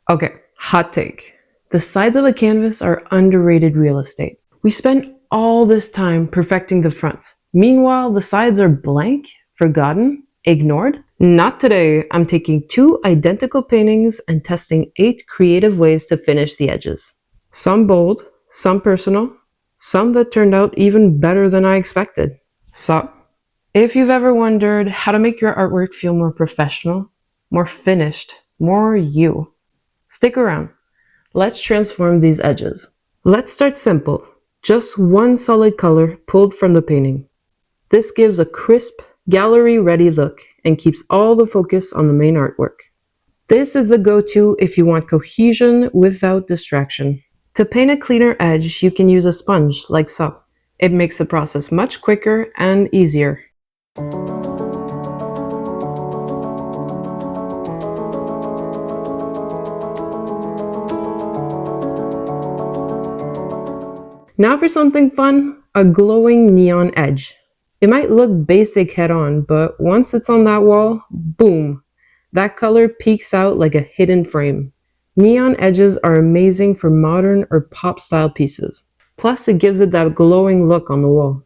Okay, hot take. The sides of a canvas are underrated real estate. We spend all this time perfecting the front. Meanwhile, the sides are blank, forgotten, ignored. Not today. I'm taking 2 identical paintings and testing 8 creative ways to finish the edges. Some bold, some personal, some that turned out even better than I expected. So, if you've ever wondered how to make your artwork feel more professional, more finished, more you, stick around. Let's transform these edges. Let's start simple. Just one solid color pulled from the painting. This gives a crisp, gallery-ready look and keeps all the focus on the main artwork. This is the go-to if you want cohesion without distraction. To paint a cleaner edge, you can use a sponge like so. It makes the process much quicker and easier. Now for something fun, a glowing neon edge. It might look basic head-on, but once it's on that wall, boom, that color peeks out like a hidden frame. Neon edges are amazing for modern or pop-style pieces. Plus, it gives it that glowing look on the wall.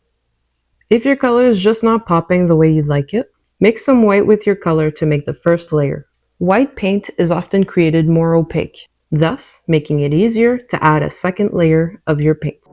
If your color is just not popping the way you'd like it, mix some white with your color to make the first layer. White paint is often created more opaque, thus making it easier to add a second layer of your paint.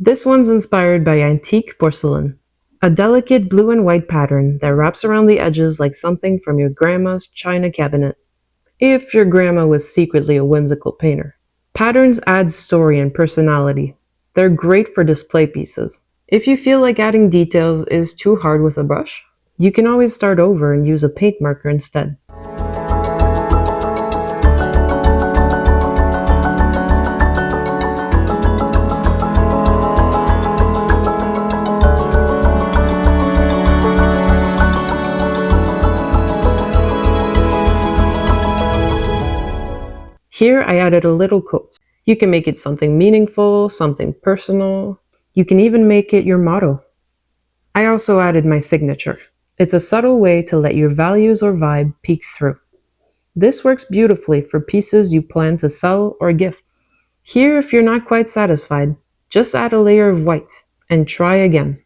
This one's inspired by antique porcelain, a delicate blue and white pattern that wraps around the edges like something from your grandma's china cabinet, if your grandma was secretly a whimsical painter. Patterns add story and personality. They're great for display pieces. If you feel like adding details is too hard with a brush, you can always start over and use a paint marker instead. Here I added a little quote. You can make it something meaningful, something personal. You can even make it your motto. I also added my signature. It's a subtle way to let your values or vibe peek through. This works beautifully for pieces you plan to sell or gift. Here, if you're not quite satisfied, just add a layer of white and try again.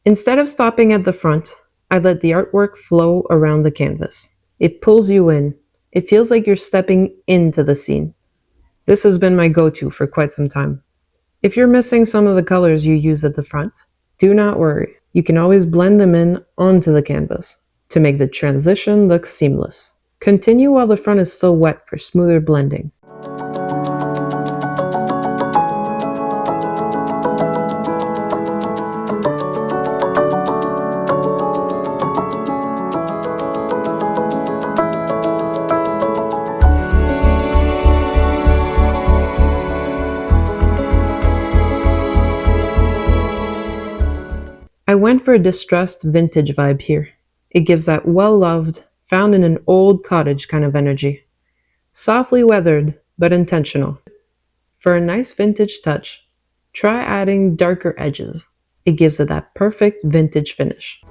Instead of stopping at the front, I let the artwork flow around the canvas. It pulls you in. It feels like you're stepping into the scene. This has been my go-to for quite some time. If you're missing some of the colors you used at the front, do not worry. You can always blend them in onto the canvas to make the transition look seamless. Continue while the front is still wet for smoother blending. I went for a distressed vintage vibe here. It gives that well-loved, found in an old cottage kind of energy. Softly weathered, but intentional. For a nice vintage touch, try adding darker edges. It gives it that perfect vintage finish.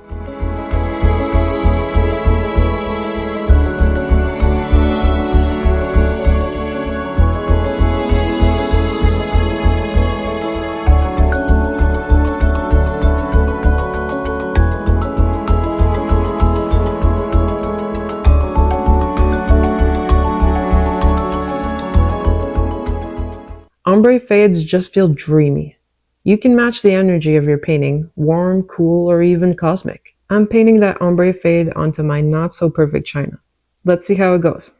Ombre fades just feel dreamy. You can match the energy of your painting, warm, cool, or even cosmic. I'm painting that ombre fade onto my not-so-perfect china. Let's see how it goes.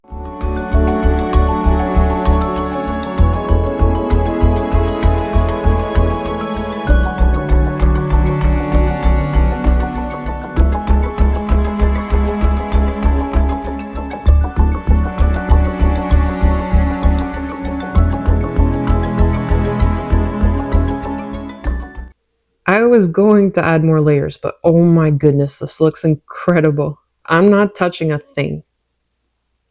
I was going to add more layers, but oh my goodness, this looks incredible. I'm not touching a thing.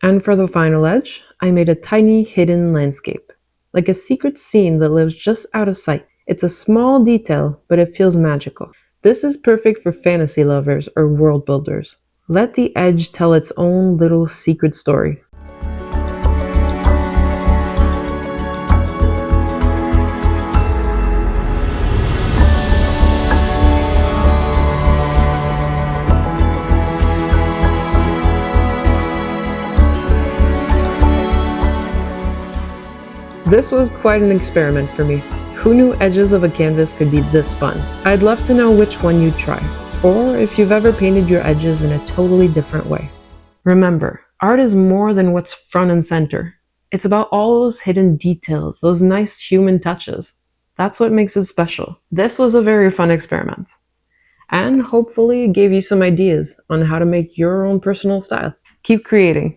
And for the final edge, I made a tiny hidden landscape, like a secret scene that lives just out of sight. It's a small detail, but it feels magical. This is perfect for fantasy lovers or world builders. Let the edge tell its own little secret story. This was quite an experiment for me. Who knew edges of a canvas could be this fun? I'd love to know which one you'd try, or if you've ever painted your edges in a totally different way. Remember, art is more than what's front and center. It's about all those hidden details, those nice human touches. That's what makes it special. This was a very fun experiment, and hopefully it gave you some ideas on how to make your own personal style. Keep creating.